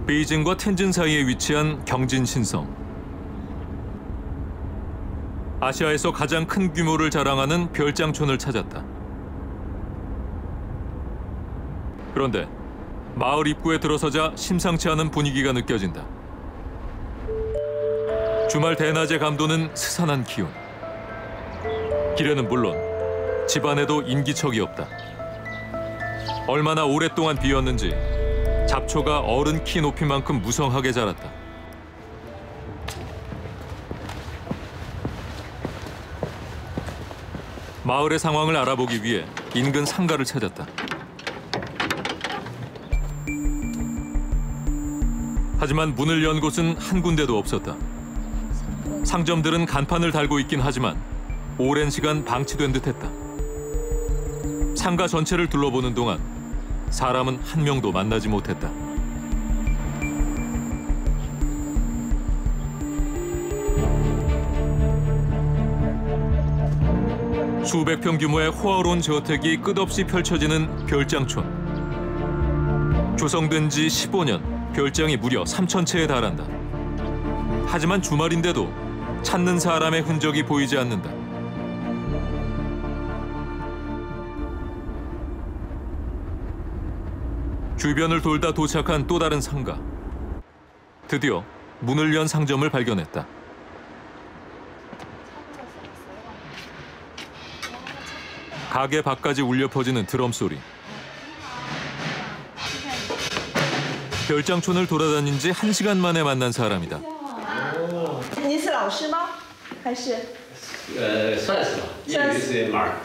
베이징과 텐진 사이에 위치한 경진신성. 아시아에서 가장 큰 규모를 자랑하는 별장촌을 찾았다. 그런데 마을 입구에 들어서자 심상치 않은 분위기가 느껴진다. 주말 대낮의 감도는 스산한 기운. 길에는 물론 집안에도 인기척이 없다. 얼마나 오랫동안 비었는지 잡초가 어른 키 높이만큼 무성하게 자랐다. 마을의 상황을 알아보기 위해 인근 상가를 찾았다. 하지만 문을 연 곳은 한 군데도 없었다. 상점들은 간판을 달고 있긴 하지만 오랜 시간 방치된 듯했다. 상가 전체를 둘러보는 동안 사람은 한 명도 만나지 못했다. 수백 평 규모의 호화로운 저택이 끝없이 펼쳐지는 별장촌. 조성된 지 15년, 별장이 무려 3,000채에 달한다. 하지만 주말인데도 찾는 사람의 흔적이 보이지 않는다. 주변을 돌다 도착한 또 다른 상가. 드디어 문을 연 상점을 발견했다. 가게 밖까지 울려 퍼지는 드럼 소리. 별장촌을 돌아다닌 지 1시간 만에 만난 사람이다. 您是老师吗？还是？算是吧，业余时间玩儿。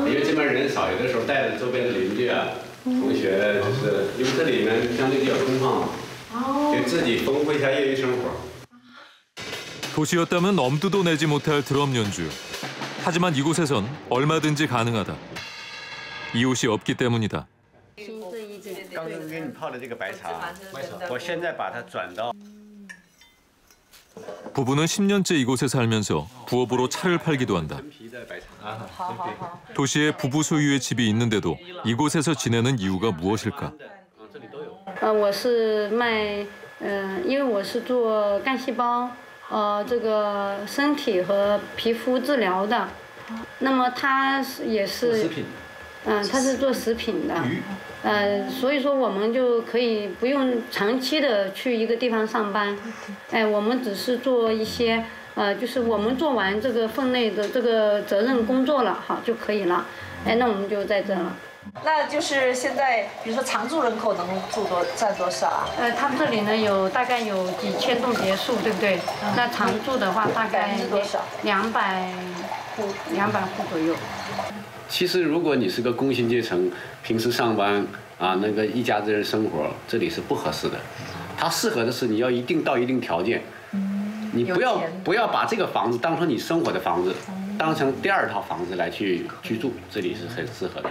因为这边人少，有的时候带着周边的邻居啊、同学，就是因为这里面相对比较空旷嘛，就自己丰富一下业余生活。 도시였다면 엄두도 내지 못할 드럼 연주. 하지만 이곳에선 얼마든지 가능하다. 이웃이 없기 때문이다. 刚刚给你泡的这个白茶，我现在把它转到。 부부는 10년째 이곳에 살면서 부업으로 차를 팔기도 한다. 도시에 부부 소유의 집이 있는데도 이곳에서 지내는 이유가 무엇일까? 我是卖，因为我是做干细胞，这个身体和皮肤治疗的。那么他也是，他是做食品的。 所以说我们就可以不用长期的去一个地方上班，我们只是做一些，就是我们做完这个分内的这个责任工作了，好就可以了，那我们就在这了。那就是现在，比如说常住人口能占多少啊？他们这里呢大概有几千栋别墅，对不对？那常住的话大概多少？200户左右。 其实，如果你是个工薪阶层，平时上班啊，那个一家子人生活，这里是不合适的。它适合的是你要一定到一定条件，你不要把这个房子当成你生活的房子，当成第二套房子来去居住，这里是很适合的。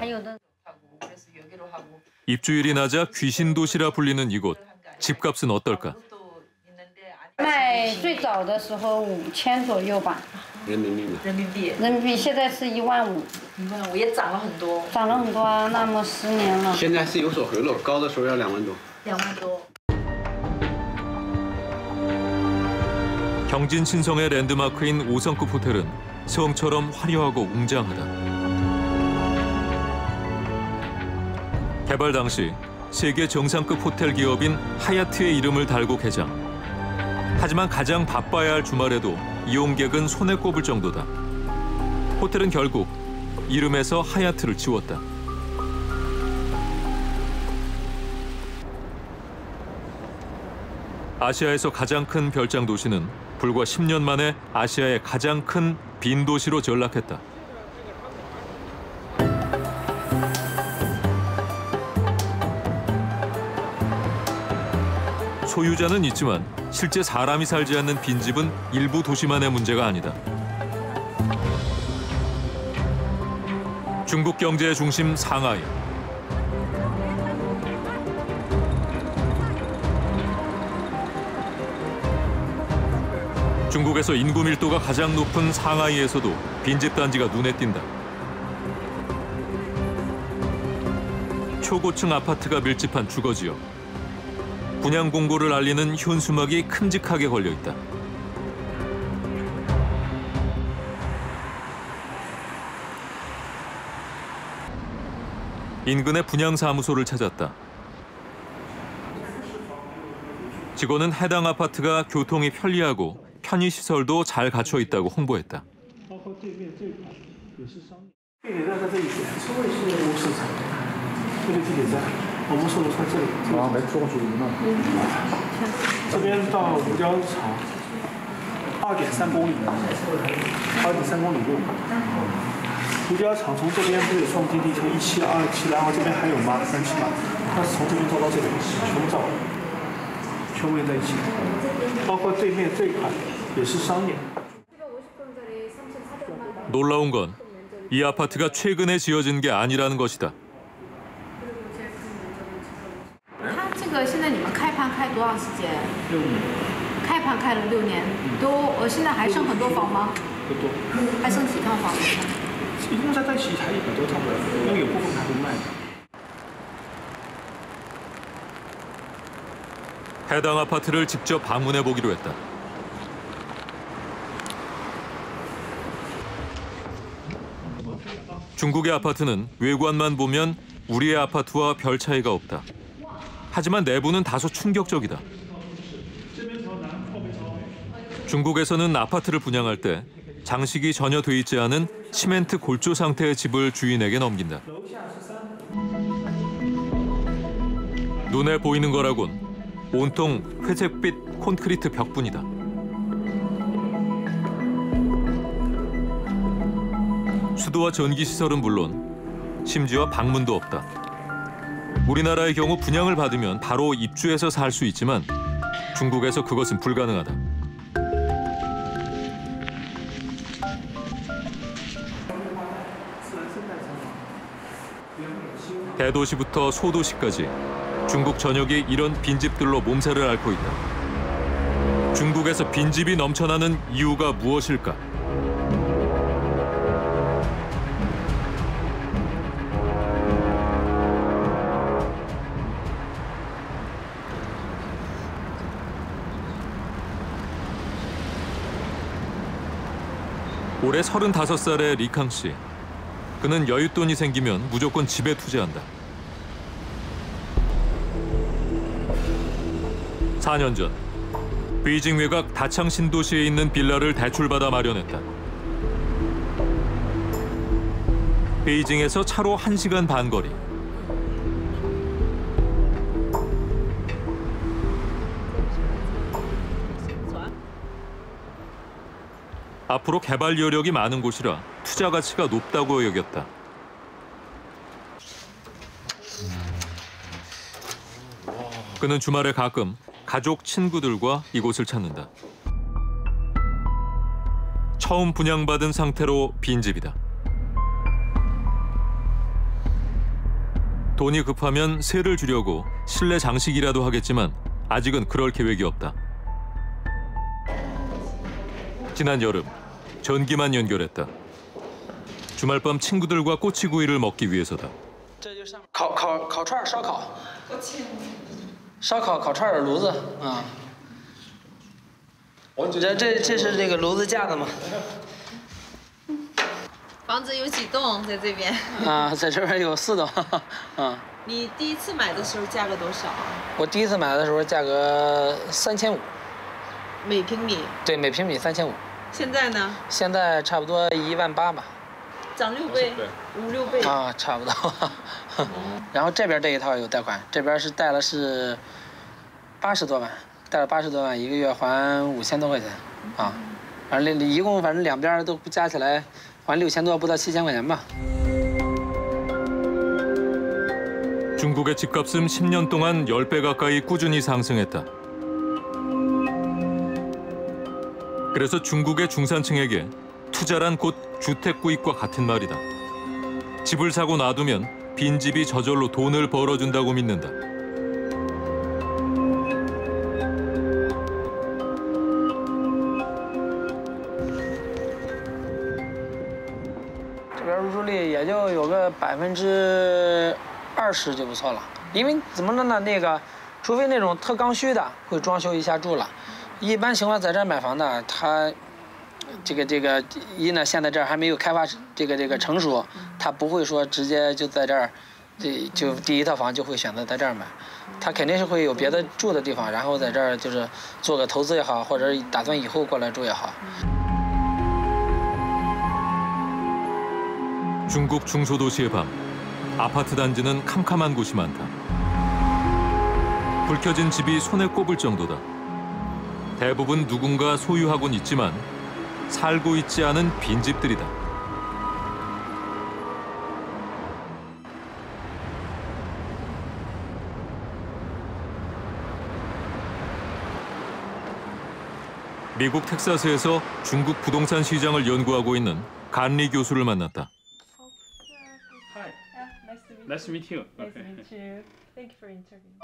입주율이 낮아 귀신 도시라 불리는 이곳. 집값은 어떨까? 卖最早的时候5000左右吧。 人民币呢？人民币现在是15000。15000也涨了很多。涨了很多啊，那么10年了。现在是有所回落，高的时候要2万多。2万多。 경진 신성의 랜드마크인 5성급 호텔은 성처럼 화려하고 웅장하다. 개발 당시 세계 정상급 호텔 기업인 하얏트의 이름을 달고 개장. 하지만 가장 바빠야 할 주말에도 이용객은 손에 꼽을 정도다. 호텔은 결국 이름에서 하얏트를 지웠다. 아시아에서 가장 큰 별장 도시는 불과 10년 만에 아시아의 가장 큰 빈 도시로 전락했다. 소유자는 있지만 실제 사람이 살지 않는 빈집은 일부 도시만의 문제가 아니다. 중국 경제의 중심 상하이. 중국에서 인구 밀도가 가장 높은 상하이에서도 빈집 단지가 눈에 띈다. 초고층 아파트가 밀집한 주거지역. 분양 공고를 알리는 현수막이 큼직하게 걸려 있다. 인근의 분양사무소를 찾았다. 직원은 해당 아파트가 교통이 편리하고 편의시설도 잘 갖춰 있다고 홍보했다. 地铁站在这一边，是卫视场，这个地铁站，我们说的在这里。啊，没说出呢。这边到五角场2.3公里，2.3公里路。五角场从这边不是有双阶梯，从1期到2期，然后这边还有吗？3期嘛，它是从这边走到这里，全部照，全部连在一起，包括对面这一块也是商业。 놀라운 건 이 아파트가 최근에 지어진 게 아니라는 것이다. 它这个现在你们开盘开多长时间？6年。开盘开了6年多，现在还剩很多房吗？不多。还剩几套房子？一共在一起才100多套吧，因为有部分还不卖的。 해당 아파트를 직접 방문해 보기로 했다. 중국의 아파트는 외관만 보면 우리의 아파트와 별 차이가 없다. 하지만 내부는 다소 충격적이다. 중국에서는 아파트를 분양할 때 장식이 전혀 돼 있지 않은 시멘트 골조 상태의 집을 주인에게 넘긴다. 눈에 보이는 거라곤 온통 회색빛 콘크리트 벽뿐이다. 수도와 전기시설은 물론 심지어 방문도 없다. 우리나라의 경우 분양을 받으면 바로 입주해서 살 수 있지만 중국에서 그것은 불가능하다. 대도시부터 소도시까지 중국 전역이 이런 빈집들로 몸살을 앓고 있다. 중국에서 빈집이 넘쳐나는 이유가 무엇일까? 올해 35살의 리캉 씨. 그는 여윳돈이 생기면 무조건 집에 투자한다. 4년 전 베이징 외곽 다창 신도시에 있는 빌라를 대출받아 마련했다. 베이징에서 차로 1시간 반 거리. 앞으로 개발 여력이 많은 곳이라 투자 가치가 높다고 여겼다. 그는 주말에 가끔 가족, 친구들과 이곳을 찾는다. 처음 분양받은 상태로 빈집이다. 돈이 급하면 세를 주려고 실내 장식이라도 하겠지만 아직은 그럴 계획이 없다. 지난 여름 전기만 연결했다. 주말밤 친구들과 꼬치구이를 먹기 위해서다. 烤串烧烤，烧烤烤串的炉子啊。这是这个炉子架子吗？房子有几栋在这边？啊，在这边有4栋。啊。你第一次买的时候价格多少？我第一次买的时候价格3500。每平米？对，每平米3500。现在呢？现在差不多18000吧。涨6倍，5、6倍。啊，差不多。然后这边这一套有贷款，这边是贷了是80多万，贷了80多万，一个月还5000多块钱，啊，反正一共反正两边都加起来还6000多，不到7000块钱吧。 중국의 집값은 10년 동안 10배 가까이 꾸준히 상승했다. 그래서 중국의 중산층에게 투자란 곧 주택 구입과 같은 말이다. 집을 사고 놔두면 빈집이 저절로 돈을 벌어준다고 믿는다.这边入住率也就有个20%就不错了，因为怎么了呢？那个除非那种特刚需的会装修一下住了。一般情况在这儿买房的，他这个一呢，现在这儿还没有开发这个成熟，他不会说直接就在这儿，就第一套房就会选择在这儿买，他肯定是会有别的住的地方，然后在这儿就是做个投资也好，或者打算以后过来住也好。 중국 중소도시의 밤, 아파트 단지는 캄캄한 곳이 많다. 불 켜진 집이 손에 꼽을 정도다. 대부분 누군가 소유하곤 있지만 살고 있지 않은 빈집들이다. 미국 텍사스에서 중국 부동산 시장을 연구하고 있는 간리 교수를 만났다. Nice to meet you. Nice to meet you. Thank you for interviewing.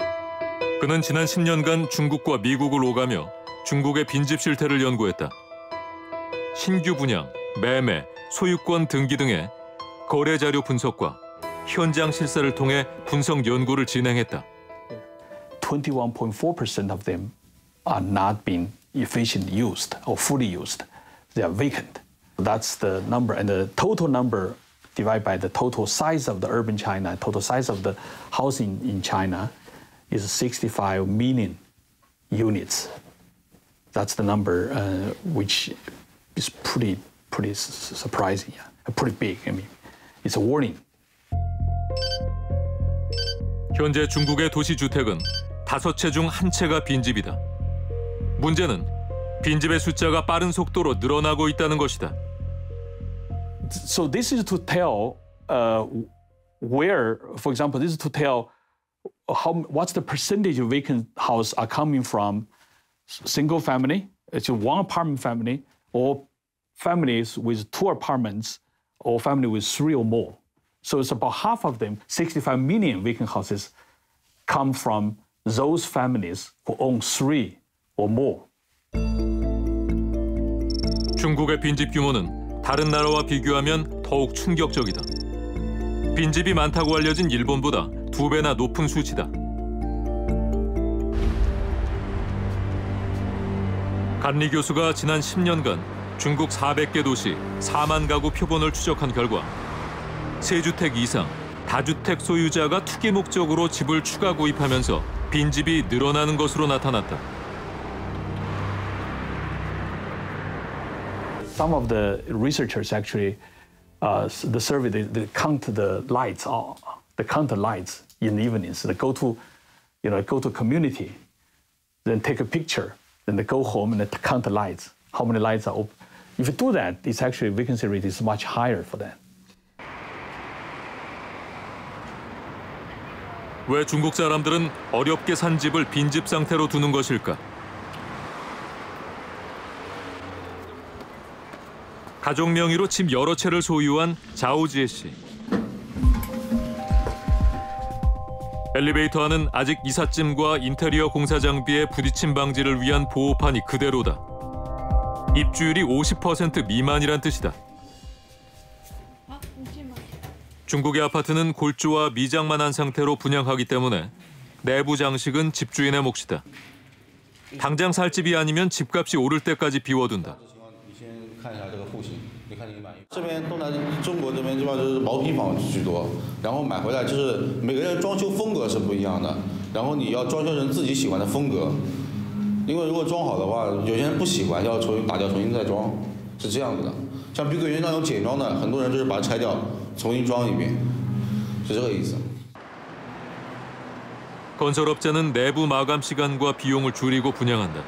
그는 지난 10년간 중국과 미국을 오가며 중국의 빈집 실태를 연구했다. 신규 분양, 매매, 소유권 등기 등의 거래 자료 분석과 현장 실사를 통해 분석 연구를 진행했다. 21.4% of them are not being efficiently used or fully used. They are vacant. That's the number, and the total number divided by the total size of the urban China, total size of the housing in China is 65 million units. That's the number which is pretty surprising, pretty big. I mean, it's a warning. 현재 중국의 도시 주택은 5채 중 1채가 빈집이다. 문제는 빈집의 숫자가 빠른 속도로 늘어나고 있다는 것이다. So this is to tell where, for example, this is to tell what's the percentage of vacant house are coming from single family, it's a one apartment family, or families with 2 apartments, or family with 3 or more. So it's about half of them, 65 million vacant houses, come from those families who own 3 or more. 중국의 빈집 규모는 다른 나라와 비교하면 더욱 충격적이다. 빈집이 많다고 알려진 일본보다 2배나 높은 수치다. 간리 교수가 지난 10년간 중국 400개 도시 4만 가구 표본을 추적한 결과 3주택 이상, 다주택 소유자가 투기 목적으로 집을 추가 구입하면서 빈집이 늘어나는 것으로 나타났다. Some of the researchers actually, the survey, they count the lights, they count the lights in the evenings. They go to community, then take a picture, then they go home and they count the lights, how many lights are open. If you do that, it's actually vacancy rate is much higher for that. 왜 중국 사람들은 어렵게 산 집을 빈집 상태로 두는 것일까? 가족 명의로 집 여러 채를 소유한 자오지에 씨. 엘리베이터 안은 아직 이삿짐과 인테리어 공사 장비의 부딪힘 방지를 위한 보호판이 그대로다. 입주율이 50% 미만이란 뜻이다. 중국의 아파트는 골조와 미장만 한 상태로 분양하기 때문에 내부 장식은 집주인의 몫이다. 당장 살 집이 아니면 집값이 오를 때까지 비워둔다. 这边东南中国这边基本上就是毛坯房居多，然后买回来就是每个人装修风格是不一样的，然后你要装修成自己喜欢的风格，因为如果装好的话，有些人不喜欢要重新打掉重新再装，是这样子的。像碧桂园那种简装的，很多人就是把它拆掉重新装一遍，是这个意思。 건설업자는 내부 마감 시간과 비용을 줄이고 분양한다.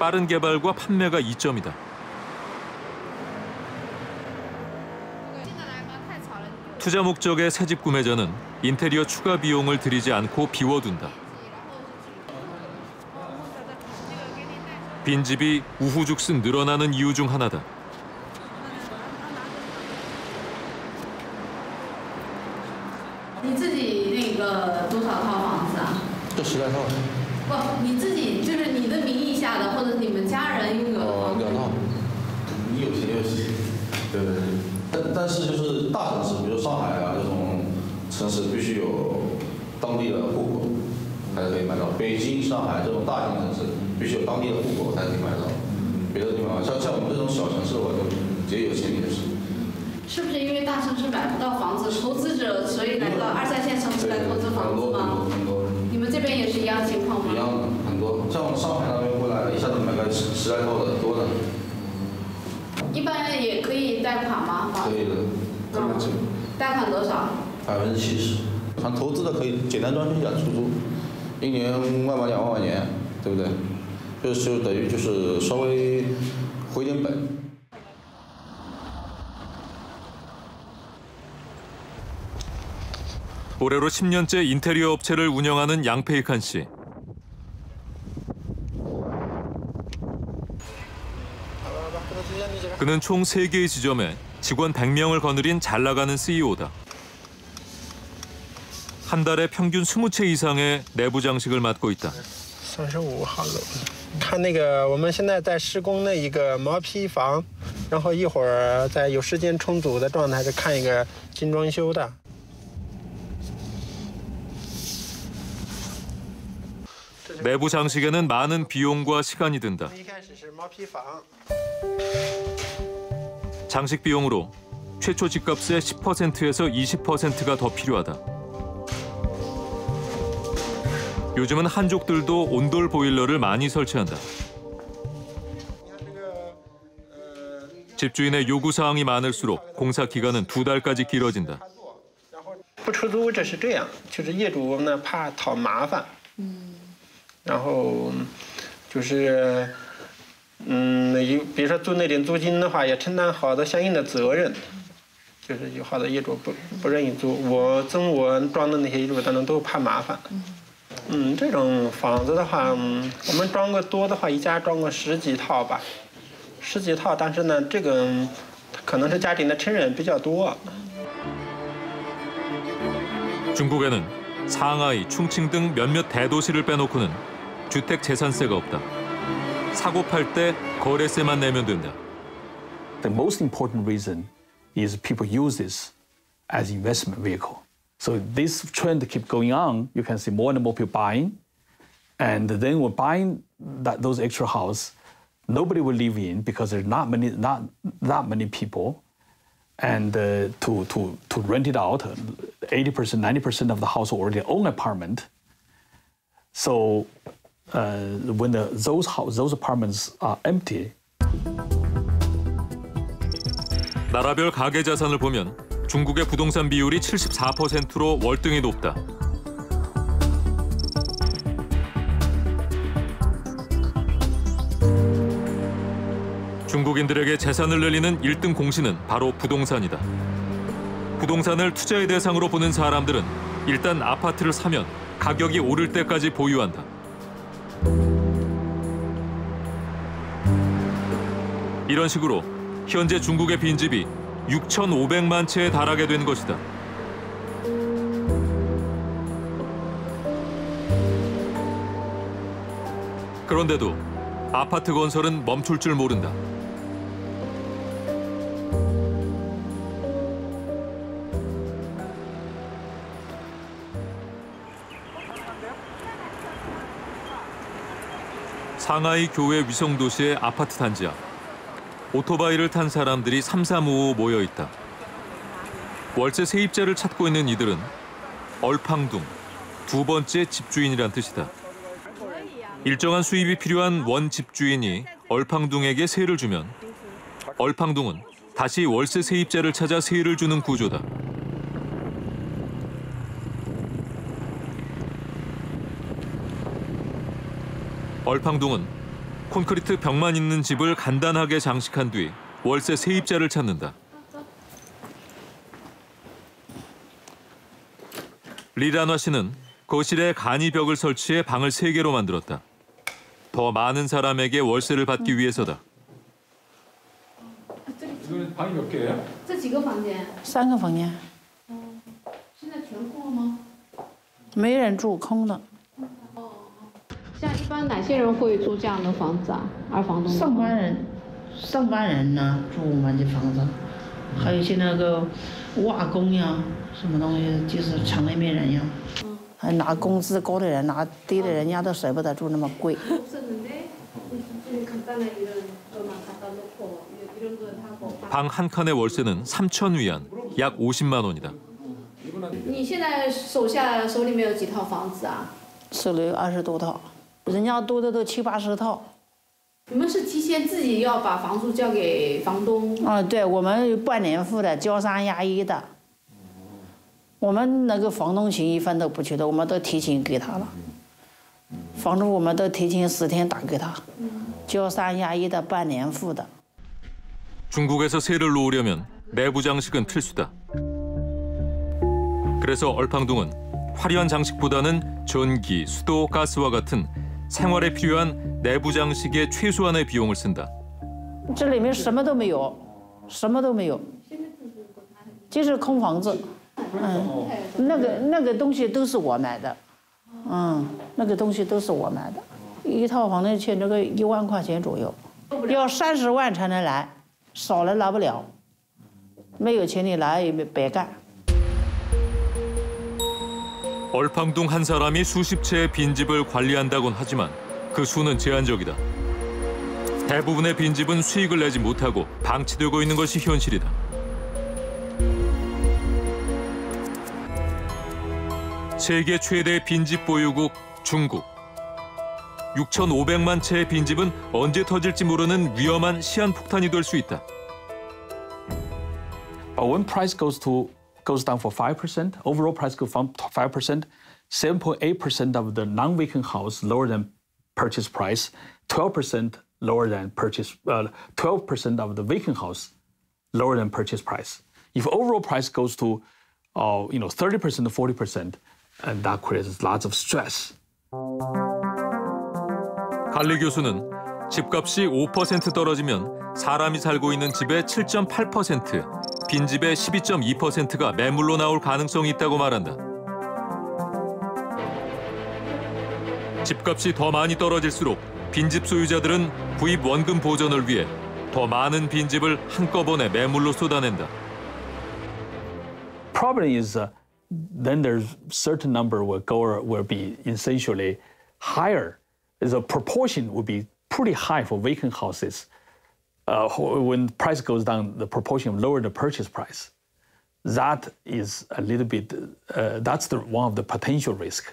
빠른 개발과 판매가 이점이다. 투자 목적의 새집 구매자는 인테리어 추가 비용을 들이지 않고 비워둔다. 빈집이 우후죽순 늘어나는 이유 중 하나다.这10来套。不，你自己就是你的名义下的，或者你们家人拥有的房子。2套。你有钱有闲。对对对。但是就是大城市，比如上海啊这种城市，必须有当地的户口。才可以买到。北京、上海这种大型城市必须有当地的户口才可以买到，别的地方像我们这种小城市的话，就也有钱也是。是不是因为大城市买不到房子，投资者所以来到2、3线城市来投资房子吗？很多。你们这边也是一样情况吗？一样的，很多。像上海那边过来，一下子买个10来套的多的。一般也可以贷款吗？可以的，贷款多少？70%。像投资的可以简单装修一下出租，1年1万2万块钱，对不对？就等于就是稍微回点本。 올해로 10년째 인테리어 업체를 운영하는 양페이칸 씨. 그는 총 3개의 지점에 직원 100명을 거느린 잘 나가는 CEO다. 한 달에 평균 20채 이상의 내부 장식을 맡고 있다. 35号楼，看那个我们现在在施工的一个毛坯房，然后一会儿在有时间充足的状态是看一个精装修的。 내부 장식에는 많은 비용과 시간이 든다. 장식 비용으로 최초 집값의 10%에서 20%가 더 필요하다. 요즘은 한족들도 온돌 보일러를 많이 설치한다. 집주인의 요구사항이 많을수록 공사 기간은 2달까지 길어진다. 不出租这是这样，就是业主呢怕讨麻烦。 然后就是，比如说租那点租金的话，也承担好的相应的责任。就是有好的业主不愿意租，我装的那些业主当中都怕麻烦。这种房子的话，我们装个多的话，一家装个10几套吧，10几套。但是呢，这个可能是家庭的成员比较多。 중국에는 상하이, 충칭 등 몇몇 대도시를 빼놓고는 주택 재산세가 없다. 사고 팔 때 거래세만 내면 된다. The most important reason is people use this as investment vehicle. So this trend keep going on. You can see more and more people buying, and then when buying those extra house, nobody will live in because there's not that many people, and to rent it out, 80%, 90% of the household already own apartment. So when those apartments are empty. 나라별 가계 자산을 보면 중국의 부동산 비율이 74%로 월등히 높다. 중국인들에게 재산을 늘리는 1등 공신은 바로 부동산이다. 부동산을 투자의 대상으로 보는 사람들은 일단 아파트를 사면 가격이 오를 때까지 보유한다. 이런 식으로 현재 중국의 빈집이 6,500만 채에 달하게 된 것이다. 그런데도 아파트 건설은 멈출 줄 모른다. 상하이 교외 위성도시의 아파트 단지야. 오토바이를 탄 사람들이 삼삼오오 모여 있다. 월세 세입자를 찾고 있는 이들은 얼팡둥, 두 번째 집주인이란 뜻이다. 일정한 수입이 필요한 원 집주인이 얼팡둥에게 세를 주면 얼팡둥은 다시 월세 세입자를 찾아 세를 주는 구조다. 얼팡둥은 콘크리트 벽만 있는 집을 간단하게 장식한 뒤 월세 세입자를 찾는다. 리란화 씨는 거실에 간이벽을 설치해 방을 3개로 만들었다. 더 많은 사람에게 월세를 받기 위해서다. 이거는 방이 몇 개예요? 这几个房间？3个房间。现在全空了吗？没人住，空的。 像一般哪些人会租这样的房子啊？二房东？上班人呢住我们的房子，还有些那个瓦工呀，什么东西，就是厂里面人呀。拿工资高的人，拿低的人家都舍不得住那么贵。 방 한 칸의 월세는 3천 위안, 약 50만 원이다. 你现在手里面有几套房子啊？手里有20多套，人家多的都70、80套。你们是提前自己要把房租交给房东？啊，对，我们半年付的，交3押1的。我们那个房东钱1分都不缺的，我们都提前给他了。房租我们都提前10天打给他，交3押1的，半年付的。 중국에서 세를 놓으려면 내부 장식은 필수다. 그래서 얼팡둥은 화려한 장식보다는 전기, 수도, 가스와 같은 생활에 필요한 내부 장식의 최소한의 비용을 쓴다. 这里面什么都没有，什么都没有，就是空房子。那个东西都是我买的，那个东西都是我买的。一套房的钱，这个1万块钱左右，要30万才能来。 少了拿不了，没有钱你来也白干。 얼팡둥 한 사람이 수십 채의 빈집을 관리한다곤 하지만 그 수는 제한적이다. 대부분의 빈집은 수익을 내지 못하고 방치되고 있는 것이 현실이다. 세계 최대 빈집 보유국 중국. 6,500만 채의 빈집은 언제 터질지 모르는 위험한 시한폭탄이 될 수 있다. But when price goes down for 5%, overall price goes down 5%, 7.8% of the non-vacant house lower than purchase price, 12% lower than 12% of the vacant house lower than purchase price. If overall price goes to 30% to 40%, and that creates lots of stress. 갈리 교수는 집값이 5% 떨어지면 사람이 살고 있는 집의 7.8%, 빈집의 12.2%가 매물로 나올 가능성이 있다고 말한다. 집값이 더 많이 떨어질수록 빈집 소유자들은 구입 원금 보전을 위해 더 많은 빈집을 한꺼번에 매물로 쏟아낸다. Problem is then there's certain number will be essentially higher. The proportion would be pretty high for vacant houses. When price goes down, the proportion lower the purchase price. That is a little bit. That's one of the potential risk.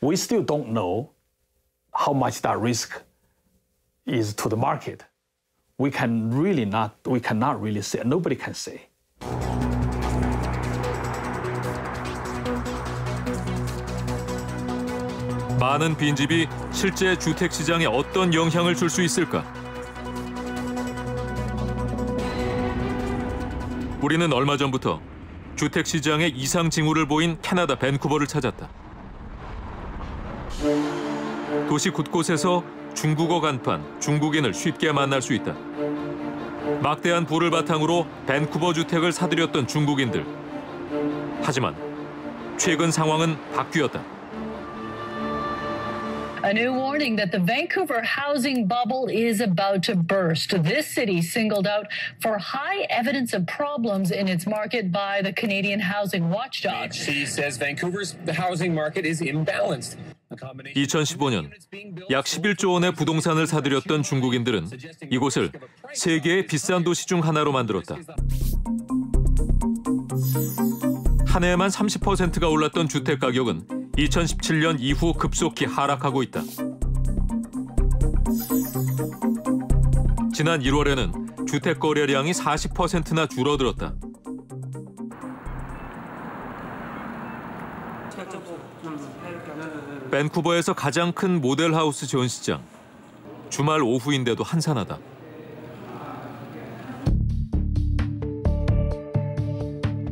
We still don't know how much that risk is to the market. We cannot really say. Nobody can say. 많은 빈집이 실제 주택 시장에 어떤 영향을 줄 수 있을까? 우리는 얼마 전부터 주택 시장에 이상 징후를 보인 캐나다 밴쿠버를 찾았다. 도시 곳곳에서 중국어 간판, 중국인을 쉽게 만날 수 있다. 막대한 부를 바탕으로 밴쿠버 주택을 사들였던 중국인들. 하지만 최근 상황은 바뀌었다. A new warning that the Vancouver housing bubble is about to burst. This city singled out for high evidence of problems in its market by the Canadian housing watchdog. The city says Vancouver's housing market is imbalanced. 2015년 약 11조 원의 부동산을 사들였던 중국인들은 이곳을 세계의 비싼 도시 중 하나로 만들었다. 한 해에만 30%가 올랐던 주택 가격은 2017년 이후 급속히 하락하고 있다. 지난 1월에는 주택 거래량이 40%나 줄어들었다. 밴쿠버에서 가장 큰 모델하우스 전시장. 주말 오후인데도 한산하다.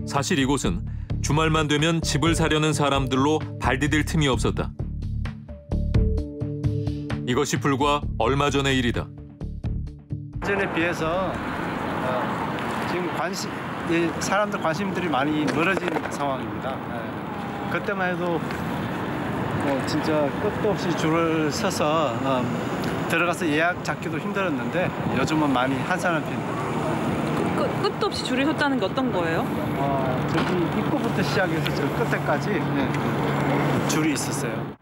사실 이곳은 주말만 되면 집을 사려는 사람들로 발디딜 틈이 없었다. 이것이 불과 얼마 전의 일이다. 전에 비해서 지금 사람들 관심들이 많이 멀어진 상황입니다. 그때만 해도 진짜 끝도 없이 줄을 서서 들어가서 예약 잡기도 힘들었는데 요즘은 많이 한산한 편입니다. 끝도 없이 줄을 섰다는 게 어떤 거예요? 저기 입구부터 시작해서 저 끝에까지. 네. 줄이 있었어요.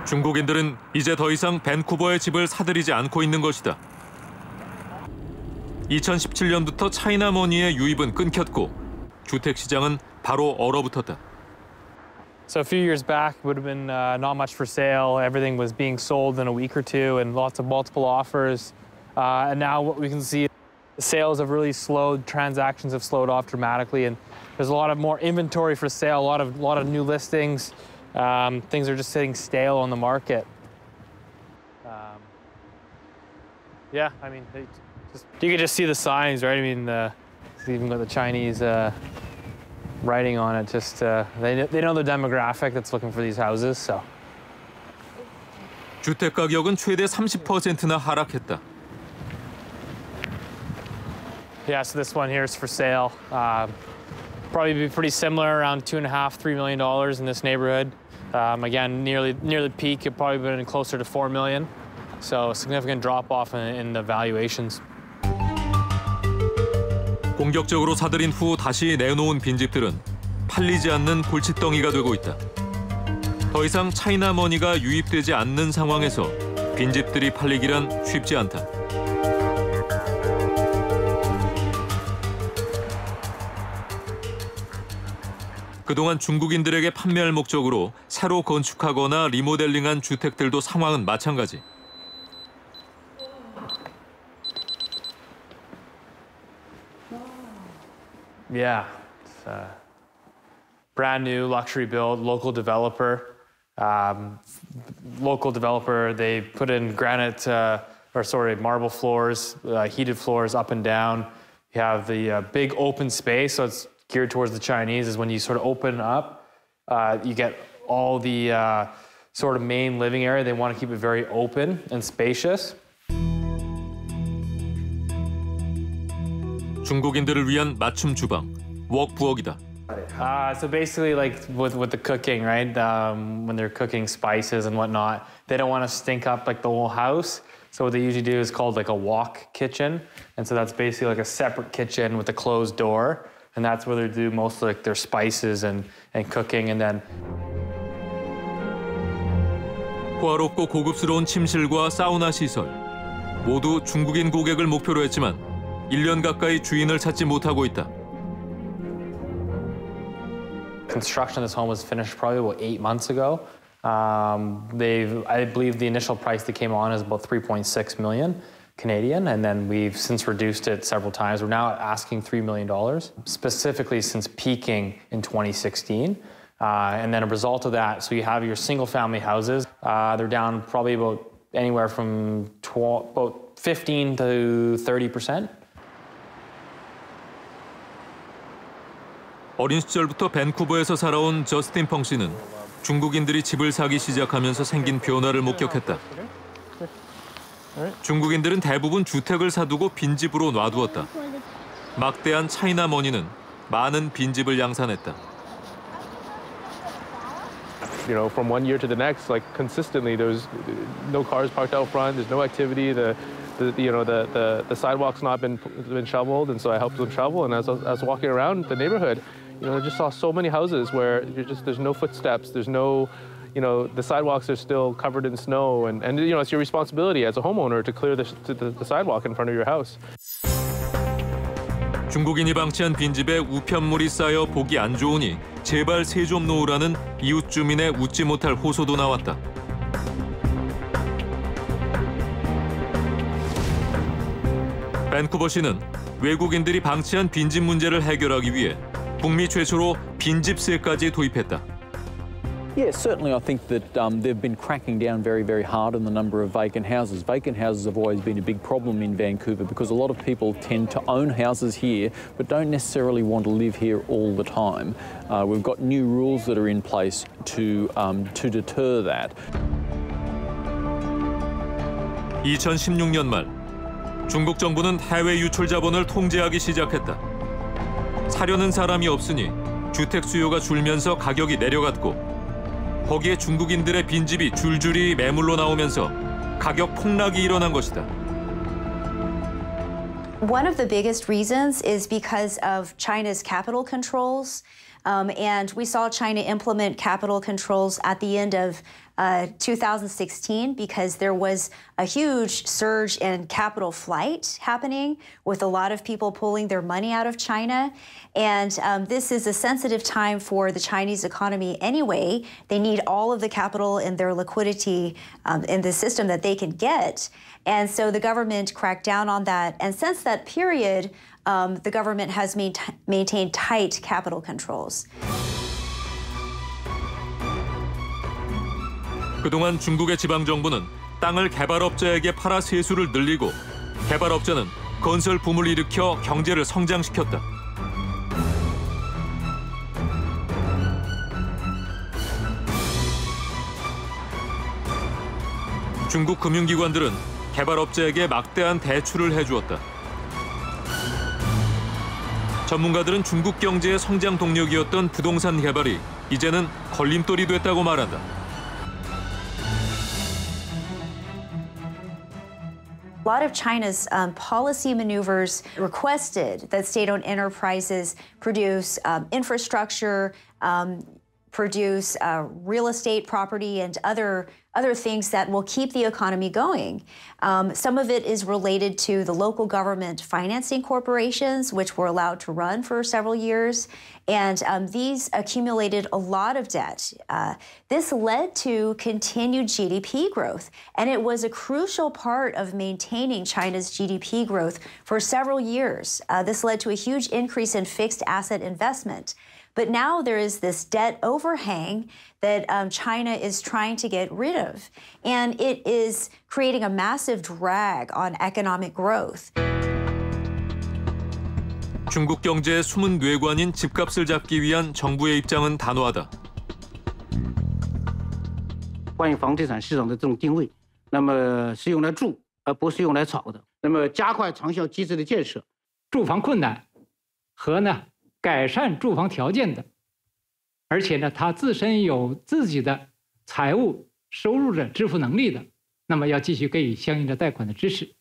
중국인들은 이제 더 이상 밴쿠버의 집을 사들이지 않고 있는 것이다. 2017년부터 차이나머니의 유입은 끊겼고 주택 시장은 바로 얼어붙었다. So a few years back, it would have been not much for sale. Everything was being sold in a week or two and lots of multiple offers. And now what we can see, sales have really slowed, transactions have slowed off dramatically, and there's a lot of more inventory for sale, a lot of new listings. Things are just sitting stale on the market. Yeah, I mean, you can just see the signs, right? I mean, it's even got the Chinese writing on it. Just they know the demographic that's looking for these houses. So. 주택 가격은 최대 30%나 하락했다. Yeah, so this one here is for sale. Probably be pretty similar, around $2.5–3 million in this neighborhood. Again, near the peak, it probably been closer to $4 million. So a significant drop off in the valuations. 공격적으로 사들인 후 다시 내놓은 빈집들은 팔리지 않는 골칫덩이가 되고 있다. 더 이상 차이나머니가 유입되지 않는 상황에서 빈집들이 팔리기란 쉽지 않다. 그동안 중국인들에게 판매할 목적으로 새로 건축하거나 리모델링한 주택들도 상황은 마찬가지. Yeah, it's a brand new luxury build, local developer. They put in marble floors, heated floors up and down. You have the big open space, so it's geared towards the Chinese. Is when you sort of open up, you get all the sort of main living area. They want to keep it very open and spacious. 중국인들을 위한 맞춤 주방, 웍부엌이다. So basically, like with the cooking, right? When they're cooking spices and whatnot, they don't want to stink up like the whole house. So what they usually do is called like a wok kitchen, and so that's basically like a separate kitchen with a closed door, and that's where they do most of like their spices and cooking, and then. 호화롭고 고급스러운 침실과 사우나 시설, 모두 중국인 고객을 목표로 했지만 1년 가까이 주인을 찾지 못하고 있다. Construction of this home was finished probably about 8 months ago. I believe the initial price that came on is about 3.6 million Canadian, and then we've since reduced it several times. We're now asking $3 million, specifically since peaking in 2016. And then a result of that, so you have your single-family houses. They're down probably about anywhere from about 15 to 30%. 어린 시절부터 밴쿠버에서 살아온 저스틴 펑 씨는 중국인들이 집을 사기 시작하면서 생긴 변화를 목격했다. 중국인들은 대부분 주택을 사두고 빈집으로 놔두었다. 막대한 차이나머니는 많은 빈집을 양산했다. You know, from one year to the next, like consistently, there's no cars parked out front. There's no activity. The sidewalk's not been shoveled, and so I helped them shovel. And as I was walking around the neighborhood, you know, I just saw so many houses where there's no footsteps. There's no, you know, the sidewalks are still covered in snow, and you know, it's your responsibility as a homeowner to clear the sidewalk in front of your house. 중국인이 방치한 빈집에 우편물이 쌓여 보기 안 좋으니 제발 새 좀 놓으라는 이웃 주민의 웃지 못할 호소도 나왔다. 밴쿠버시는 외국인들이 방치한 빈집 문제를 해결하기 위해 북미 최초로 빈집세까지 도입했다. Yes, certainly I think that they've been cracking down very, very hard on the number of vacant houses. Vacant houses have always been a big problem in Vancouver because a lot of people tend to own houses here but don't necessarily want to live here all the time. We've got new rules that are in place to deter that. 2016년 말 중국 정부는 해외 유출 자본을 통제하기 시작했다. 사려는 사람이 없으니 주택 수요가 줄면서 가격이 내려갔고 거기에 중국인들의 빈집이 줄줄이 매물로 나오면서 가격 폭락이 일어난 것이다. One of the biggest reasons is because of China's capital controls. And we saw China implement capital controls at the end of 2016 because there was a huge surge in capital flight happening with a lot of people pulling their money out of China. And this is a sensitive time for the Chinese economy anyway. They need all of the capital and their liquidity in the system that they can get. And so the government cracked down on that. And since that period, the government has maintained tight capital controls. 그동안 중국의 지방정부는 땅을 개발업자에게 팔아 세수를 늘리고 개발업자는 건설 붐을 일으켜 경제를 성장시켰다. 중국 금융기관들은 개발업자에게 막대한 대출을 해주었다. 전문가들은 중국 경제의 성장 동력이었던 부동산 개발이 이제는 걸림돌이 됐다고 말한다. A lot of China's policy maneuvers requested that state-owned enterprises produce infrastructure, produce real estate property and other things that will keep the economy going. Some of it is related to the local government financing corporations, which were allowed to run for several years. And these accumulated a lot of debt. This led to continued GDP growth. And it was a crucial part of maintaining China's GDP growth for several years. This led to a huge increase in fixed asset investment. But now there is this debt overhang that China is trying to get rid of. And it is creating a massive drag on economic growth. 중국 경제의 숨은 뇌관인 집값을 잡기 위한 정부의 입장은 단호하다. 关于房地产市场的这种定位，那么是用来住，而不是用来炒的。那么加快长效机制的建设，住房困难和改善住房条件的，而且它自身有自己的财务收入的支付能力的，那么要继续给予相应的贷款的支持。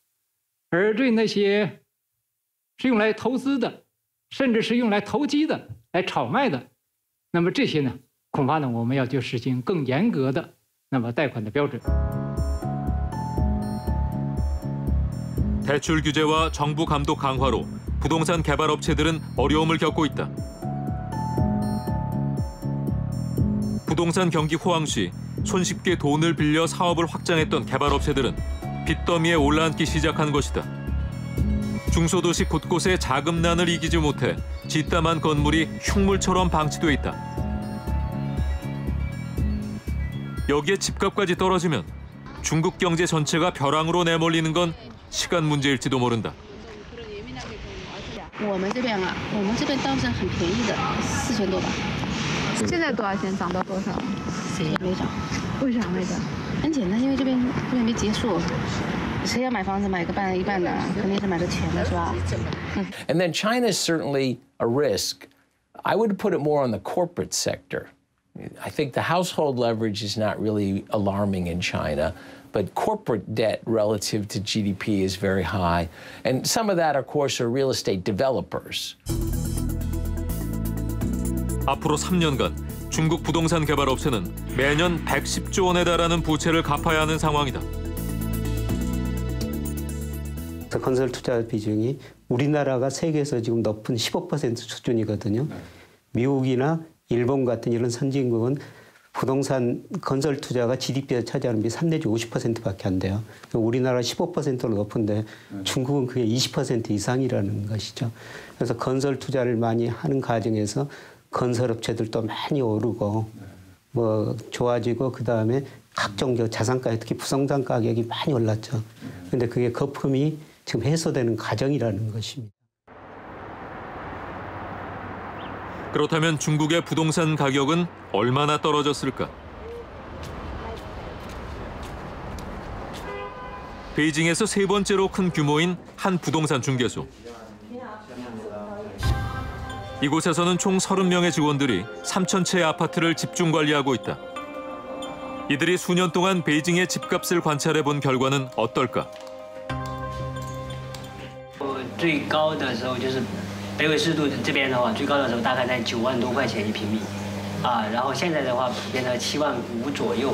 而对那些是用来投资的，甚至是用来投机的、来炒卖的，那么这些恐怕我们要就实行更严格的贷款的标准。 대출 규제와 정부 감독 강화로 부동산 개발업체들은 어려움을 겪고 있다. 부동산 경기 호황 시 손쉽게 돈을 빌려 사업을 확장했던 개발업체들은 빚더미에 올라앉기 시작한 것이다. 중소도시 곳곳에 자금난을 이기지 못해 짓담한 건물이 흉물처럼 방치돼 있다. 여기에 집값까지 떨어지면 중국 경제 전체가 벼랑으로 내몰리는 건 시간 문제일지도 모른다. 我们这边倒是很便宜的，4000多吧。现在多少钱？涨到多少？谁也没涨。为啥没涨？很简单，因为这边没结束。谁要买房子买个一半的，肯定是买个全的，是吧？And then China is certainly a risk. I would put it more on the corporate sector. I think the household leverage is not really alarming in China. But corporate debt relative to GDP is very high. And some of that, of course, are real estate developers. 앞으로 3년간 중국 부동산 개발 업체는 매년 110조 원에 달하는 부채를 갚아야 하는 상황이다. 건설 투자 비중이 우리나라가 세계에서 지금 높은 15% 수준이거든요. 미국이나 일본 같은 이런 선진국은 부동산 건설 투자가 GDP에서 차지하는 비 3 내지 50%밖에 안 돼요. 우리나라 15%로 높은데 중국은 그게 20% 이상이라는 것이죠. 그래서 건설 투자를 많이 하는 과정에서 건설업체들도 많이 오르고 좋아지고 그다음에 각종 자산가 특히 부동산 가격이 많이 올랐죠. 그런데 그게 거품이 지금 해소되는 과정이라는 것입니다. 그렇다면 중국의 부동산 가격은 얼마나 떨어졌을까? 베이징에서 세 번째로 큰 규모인 한 부동산 중개소. 이곳에서는 총 30명의 직원들이 3,000채의 아파트를 집중 관리하고 있다. 이들이 수년 동안 베이징의 집값을 관찰해 본 결과는 어떨까? 最高的时候就是北纬40度这边的话，最高的时候大概在9万多块钱1平米，然后现在的话普遍在7万5左右，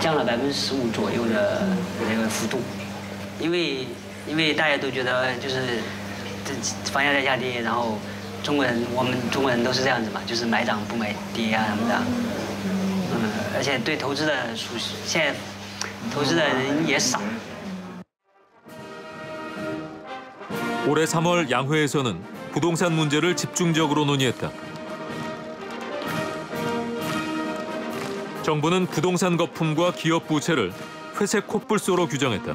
降了15%左右的这个幅度，因为大家都觉得就是这房价在下跌，然后我们中国人都是这样子嘛，就是买涨不買跌啊什么的，而且对投资的现在投资的人也少。 올해 3월 양회에서는 부동산 문제를 집중적으로 논의했다. 정부는 부동산 거품과 기업 부채를 회색 코뿔소로 규정했다.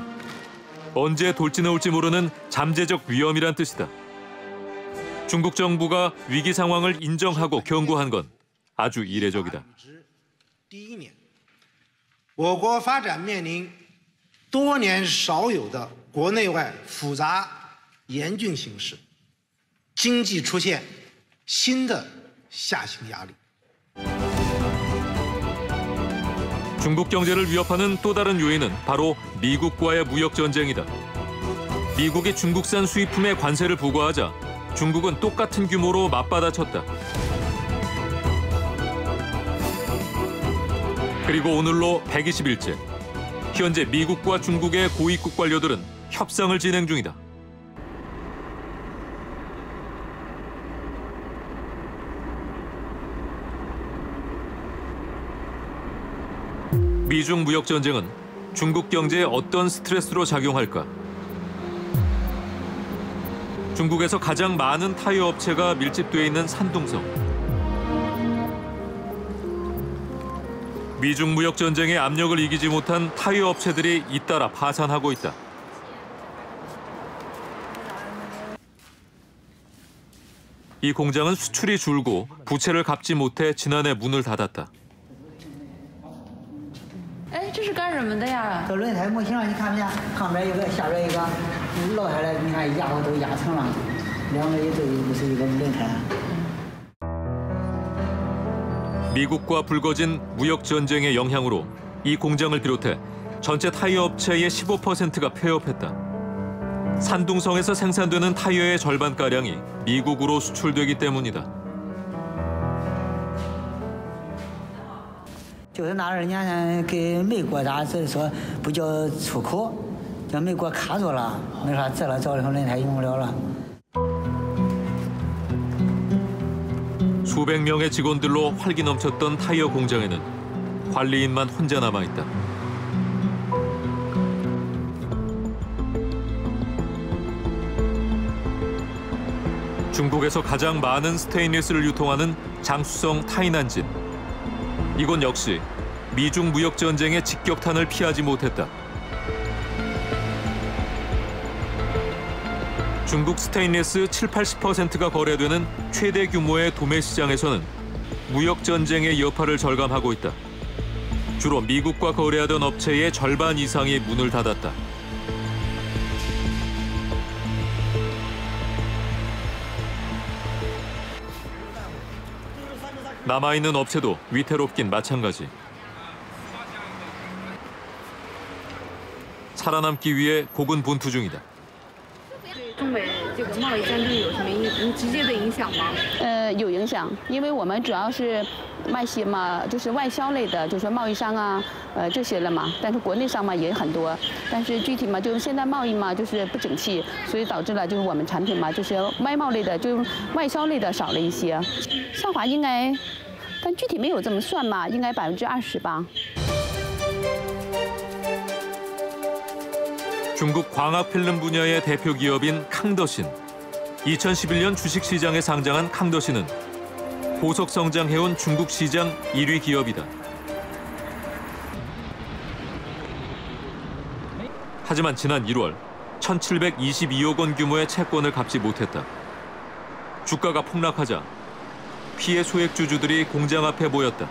언제 돌진해올지 모르는 잠재적 위험이란 뜻이다. 중국 정부가 위기 상황을 인정하고 경고한 건 아주 이례적이다. 第一年，我国发展面临多年少有的国内外复杂严峻形势，经济出现新的下行压力。 중국 경제를 위협하는 또 다른 요인은 바로 미국과의 무역 전쟁이다. 미국이 중국산 수입품에 관세를 부과하자 중국은 똑같은 규모로 맞받아쳤다. 그리고 오늘로 120일째. 현재 미국과 중국의 고위급 관료들은 협상을 진행 중이다. 미중 무역 전쟁은 중국 경제에 어떤 스트레스로 작용할까? 중국에서 가장 많은 타이어 업체가 밀집돼 있는 산둥성. 미중 무역 전쟁의 압력을 이기지 못한 타이어 업체들이 잇따라 파산하고 있다. 이 공장은 수출이 줄고 부채를 갚지 못해 지난해 문을 닫았다. 哎，这是干什么的呀？这轮胎模型上你看没见？上边一个，下边一个，落下来，你看压后都压成了，两个一对就是一个轮胎。 미국과 불거진 무역 전쟁의 영향으로 이 공장을 비롯해 전체 타이어 업체의 15%가 폐업했다. 산둥성에서 생산되는 타이어의 절반가량이 미국으로 수출되기 때문이다. 就是那2年给美国啥所以说不叫出口，叫美国卡住了，没啥治了，造成轮胎用不了了。 수백 명의 직원들로 활기 넘쳤던 타이어 공장에는 관리인만 혼자 남아있다. 중국에서 가장 많은 스테인리스를 유통하는 장수성 타이난진. 이곳 역시 미중 무역 전쟁의 직격탄을 피하지 못했다. 중국 스테인리스 70~80%가 거래되는 최대 규모의 도매 시장에서는 무역 전쟁의 여파를 절감하고 있다. 주로 미국과 거래하던 업체의 절반 이상이 문을 닫았다. 남아있는 업체도 위태롭긴 마찬가지. 살아남기 위해 고군분투 중이다. 中美这个贸易战争有什么直接的影响吗？有影响，因为我们主要是卖些嘛，就是外销类的，就是贸易商啊，这些了嘛。但是国内商嘛也很多，但是具体嘛，就是现在贸易嘛就是不景气，所以导致了就是我们产品嘛就是外贸类的，就外销类的少了一些，下滑应该，但具体没有这么算嘛，应该20%吧。 중국 광학 필름 분야의 대표 기업인 캉더신. 2011년 주식시장에 상장한 캉더신은 고속 성장해온 중국 시장 1위 기업이다. 하지만 지난 1월 1,722억 원 규모의 채권을 갚지 못했다. 주가가 폭락하자 피해 소액주주들이 공장 앞에 모였다.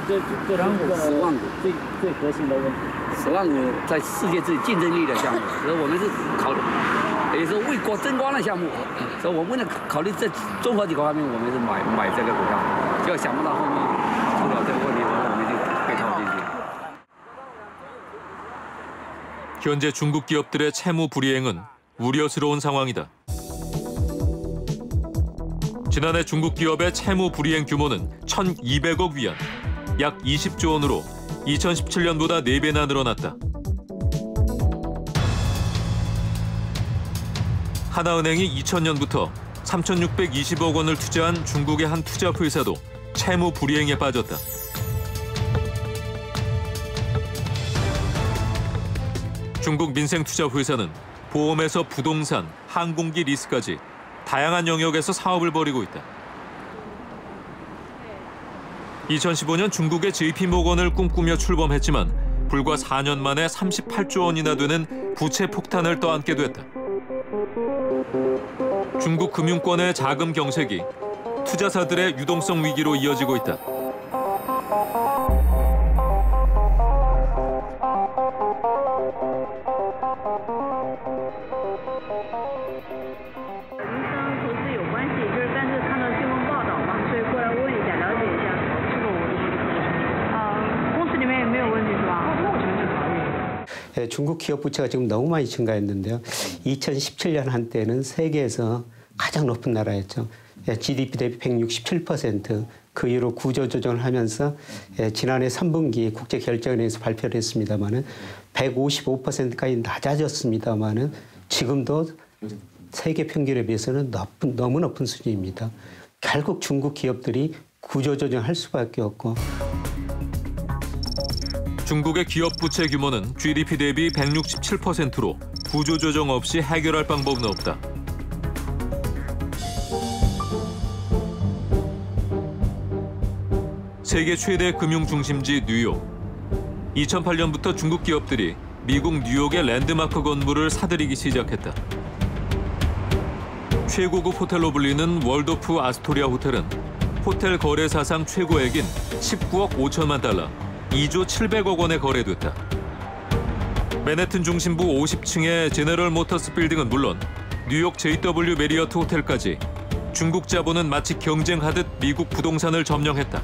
10万股最核心的问题，10万股在世界最竞争力的项目，所以我们是考虑，也是为国争光的项目，所以我们为了考虑这综合几个方面，我们是买这个股票，结果想不到后面出了这个问题，然后我们就被套进去。 현재 중국 기업들의 채무 불이행은 우려스러운 상황이다. 지난해 중국 기업의 채무 불이행 규모는 1,200억 위안, 약 20조 원으로 2017년보다 4배나 늘어났다. 하나은행이 2000년부터 3,620억 원을 투자한 중국의 한 투자회사도 채무 불이행에 빠졌다. 중국 민생투자회사는 보험에서 부동산, 항공기 리스까지 다양한 영역에서 사업을 벌이고 있다. 2015년 중국의 JP모건을 꿈꾸며 출범했지만 불과 4년 만에 38조 원이나 되는 부채 폭탄을 떠안게 됐다. 중국 금융권의 자금 경색이 투자사들의 유동성 위기로 이어지고 있다. 중국 기업 부채가 지금 너무 많이 증가했는데요. 2017년 한때는 세계에서 가장 높은 나라였죠. GDP 대비 167%. 그 이후로 구조조정을 하면서 지난해 3분기 국제결제은행에서 발표를 했습니다마는 155%까지 낮아졌습니다마는 지금도 세계 평균에 비해서는 너무 높은 수준입니다. 결국 중국 기업들이 구조조정할 수밖에 없고. 중국의 기업 부채 규모는 GDP 대비 167%로 구조조정 없이 해결할 방법은 없다. 세계 최대 금융중심지 뉴욕. 2008년부터 중국 기업들이 미국 뉴욕의 랜드마크 건물을 사들이기 시작했다. 최고급 호텔로 불리는 월도프 아스토리아 호텔은 호텔 거래 사상 최고액인 19억 5천만 달러, 2조 700억 원에 거래됐다. 맨해튼 중심부 50층의 제너럴 모터스 빌딩은 물론 뉴욕 JW 메리어트 호텔까지 중국 자본은 마치 경쟁하듯 미국 부동산을 점령했다.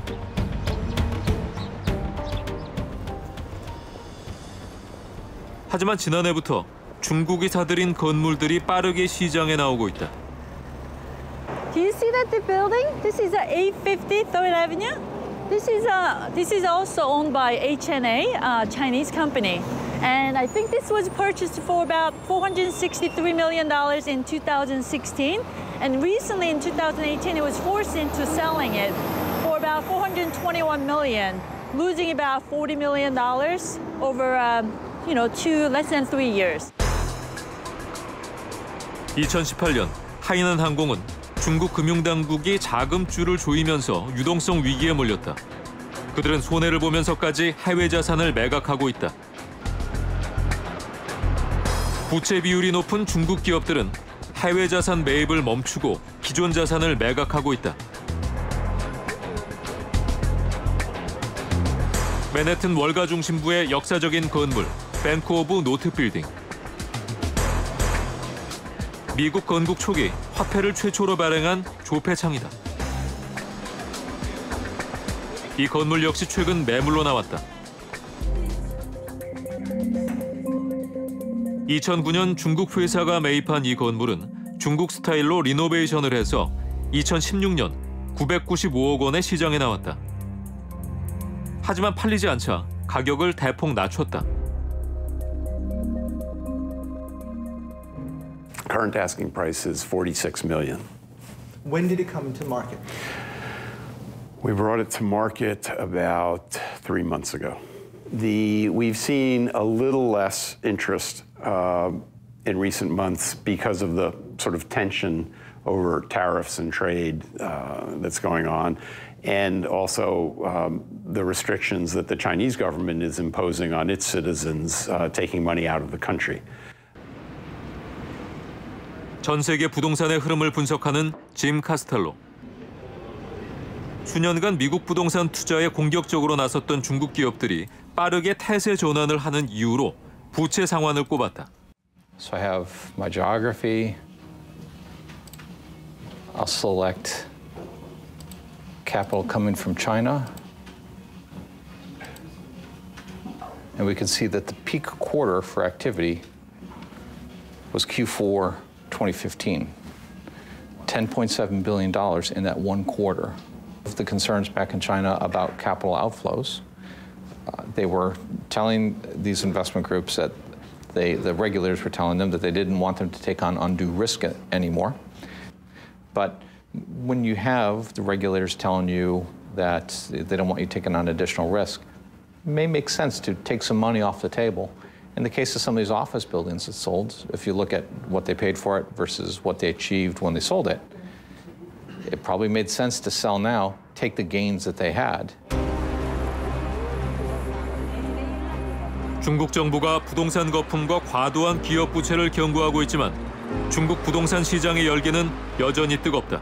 하지만 지난해부터 중국이 사들인 건물들이 빠르게 시장에 나오고 있다. Do you see that the building? This is 850 Third Avenue. This is also owned by HNA, a Chinese company. And I think this was purchased for about $463 million in 2016. And recently in 2018, it was forced into selling it for about $421 million, losing about $40 million over less than 3 years. 2018년 하이난 항공은 중국 금융당국이 자금줄을 조이면서 유동성 위기에 몰렸다. 그들은 손해를 보면서까지 해외 자산을 매각하고 있다. 부채 비율이 높은 중국 기업들은 해외 자산 매입을 멈추고 기존 자산을 매각하고 있다. 맨해튼 월가 중심부의 역사적인 건물, 뱅크 오브 노트 빌딩. 미국 건국 초기 화폐를 최초로 발행한 조폐창이다. 이 건물 역시 최근 매물로 나왔다. 2009년 중국 회사가 매입한 이 건물은 중국 스타일로 리노베이션을 해서 2016년 995억 원에 시장에 나왔다. 하지만 팔리지 않자 가격을 대폭 낮췄다. Current asking price is $46 million. When did it come into market? We brought it to market about 3 months ago. We've seen a little less interest in recent months because of the sort of tension over tariffs and trade that's going on, and also the restrictions that the Chinese government is imposing on its citizens taking money out of the country. 전 세계 부동산의 흐름을 분석하는 짐 카스텔로. 수년간 미국 부동산 투자에 공격적으로 나섰던 중국 기업들이 빠르게 태세 전환을 하는 이유로 부채 상환을 꼽았다. So I have my geography. I'll select capital coming from China. and we can see that the peak quarter for activity was Q4 2015. $10.7 billion in that one quarter. The concerns back in China about capital outflows, they were telling these investment groups that the regulators were telling them that they didn't want them to take on undue risk anymore. But when you have the regulators telling you that they don't want you taking on additional risk, it may make sense to take some money off the table. In the case of some of these office buildings that sold, if you look at what they paid for it versus what they achieved when they sold it, it probably made sense to sell now, take the gains that they had. 중국 정부가 부동산 거품과 과도한 기업 부채를 경고하고 있지만 중국 부동산 시장의 열기는 여전히 뜨겁다.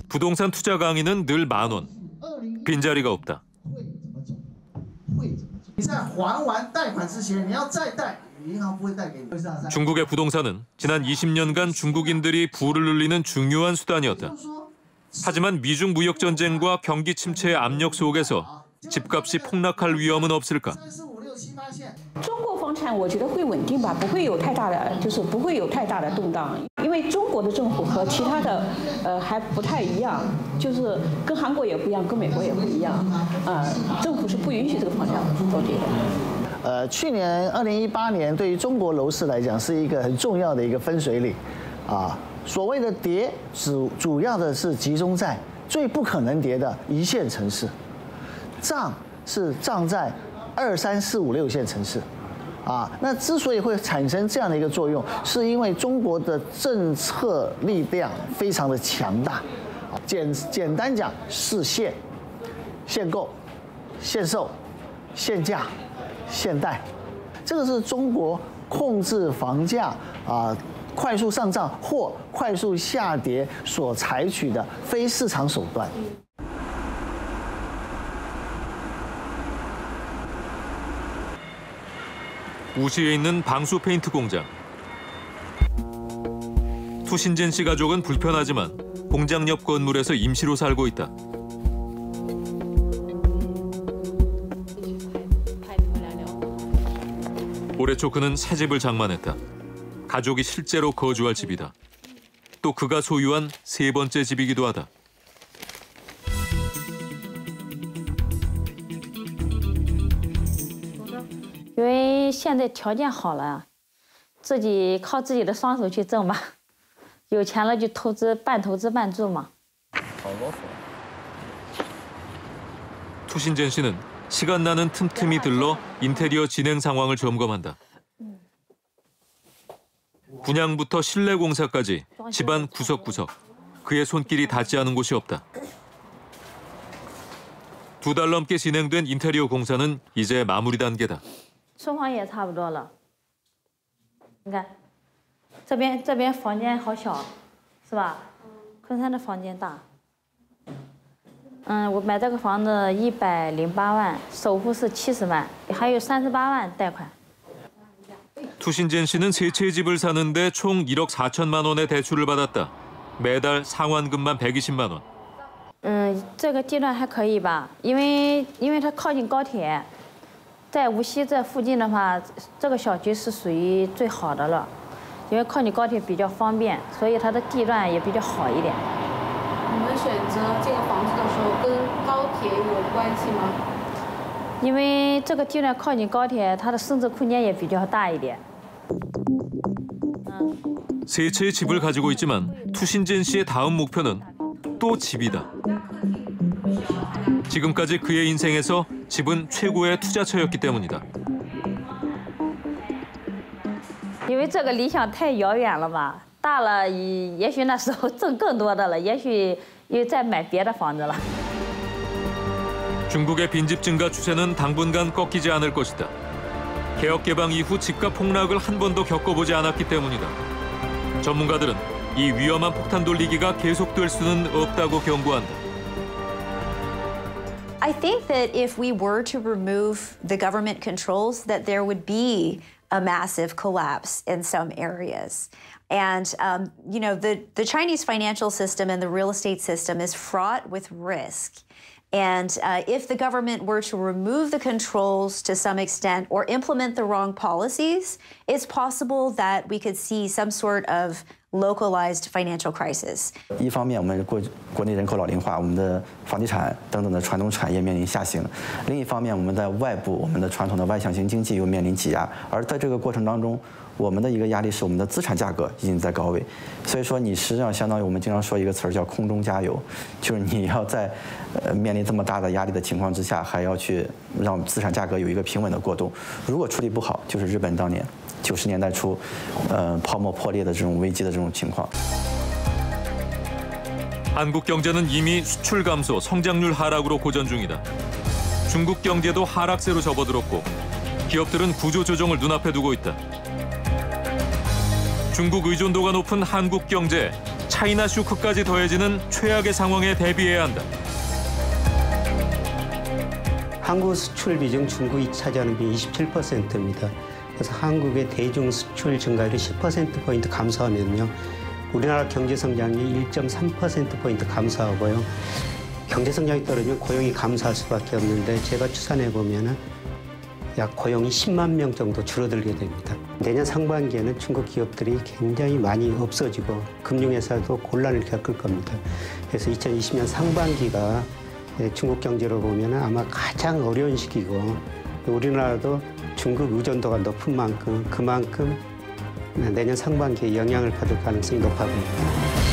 부동산 투자 강의는 늘10,000원. 빈자리가 없다. 중국의 부동산은 지난 20년간 중국인들이 부를 늘리는 중요한 수단이었다. 하지만 미중 무역 전쟁과 경기 침체의 압력 속에서 집값이 폭락할 위험은 없을까? 中国房产我觉得会稳定吧，不会有太大的，就是不会有太大的动荡，因为中国的政府和其他的还不太一样，就是跟韩国也不一样，跟美国也不一样，政府是不允许这个房价走跌的。去年2018年对于中国楼市来讲是一个很重要的一个分水岭，所谓的跌主要的是集中在最不可能跌的1线城市，涨是涨在2、3、4、5、6线城市，那之所以会产生这样的一个作用，是因为中国的政策力量非常的强大，简单讲是限、限购、限售、限价、限贷，这个是中国控制房价快速上涨或快速下跌所采取的非市场手段。 우시에 있는 방수 페인트 공장. 투신젠 씨 가족은 불편하지만 공장 옆 건물에서 임시로 살고 있다. 올해 초 그는 새 집을 장만했다. 가족이 실제로 거주할 집이다. 또 그가 소유한 3번째 집이기도 하다. 因为现在条件好了，自己靠自己的双手去挣吧，有钱了就投资半住嘛。 투신젠 씨는 시간 나는 틈틈이 들러 인테리어 진행 상황을 점검한다. 분양부터 실내 공사까지 집안 구석구석 그의 손길이 닿지 않은 곳이 없다. 2달 넘게 진행된 인테리어 공사는 이제 마무리 단계다. 厨房也差不多了，你看，这边房间好小，是吧？昆山的房间大。我买这个房子108万，首付是70万，还有38万贷款。 투신젠 씨는 세 채의 집을 사는데 총 1억 4천만 원의 대출을 받았다. 매달 상환금만 120만 원. 这个地段还可以吧，因为它靠近高铁。 在无锡这附近的话，这个小区是属于最好的了，因为靠近高铁比较方便，所以它的地段也比较好一点。你们选择这个房子的时候跟高铁有关系吗？因为这个地段靠近高铁，它的升值空间也比较大一点。 세 채의 집을 가지고 있지만 투신젠 씨의 다음 목표는 또 집이다. 지금까지 그의 인생에서 집은 최고의 투자처였기 때문이다. 因为这个理想太遥远了吧，大了也许那时候挣更多的了，也许又再买别的房子了。 중국의 빈집 증가 추세는 당분간 꺾이지 않을 것이다. 개혁 개방 이후 집값 폭락을 한 번도 겪어보지 않았기 때문이다. 전문가들은 이 위험한 폭탄 돌리기가 계속될 수는 없다고 경고한다. I think that if we were to remove the government controls, that there would be a massive collapse in some areas. And, you know, the Chinese financial system and the real estate system is fraught with risk. And if the government were to remove the controls to some extent or implement the wrong policies, it's possible that we could see some sort of localized financial crisis. 一方面，我们国内人口老龄化，我们的房地产等等的传统产业面临下行；另一方面，我们在外部，我们的传统的外向型经济又面临挤压。而在这个过程当中，我们的一个压力是我们的资产价格已经在高位。所以说，你实际上相当于我们经常说一个词儿叫“空中加油”，就是你要在面临这么大的压力的情况之下，还要去让资产价格有一个平稳的过渡。如果处理不好，就是日本当年90年代初，泡沫破裂的这种危机的这种情况。 한국 경제는 이미 수출 감소, 성장률 하락으로 고전 중이다. 중국 경제도 하락세로 접어들었고 기업들은 구조 조정을 눈앞에 두고 있다. 중국 의존도가 높은 한국 경제, 차이나 쇼크까지 더해지는 최악의 상황에 대비해야 한다. 한국 수출 비중 중국이 차지하는 비율이 27%입니다. 그래서 한국의 대중 수출 증가율이 10%포인트 감소하면요. 우리나라 경제 성장이 1.3%포인트 감소하고요. 경제 성장이 떨어지면 고용이 감소할 수밖에 없는데 제가 추산해 보면은 약 고용이 10만 명 정도 줄어들게 됩니다. 내년 상반기에는 중국 기업들이 굉장히 많이 없어지고 금융회사도 곤란을 겪을 겁니다. 그래서 2020년 상반기가 중국 경제로 보면은 아마 가장 어려운 시기고 우리나라도 중국 의존도가 높은 만큼 그만큼 내년 상반기에 영향을 받을 가능성이 높아 보입니다.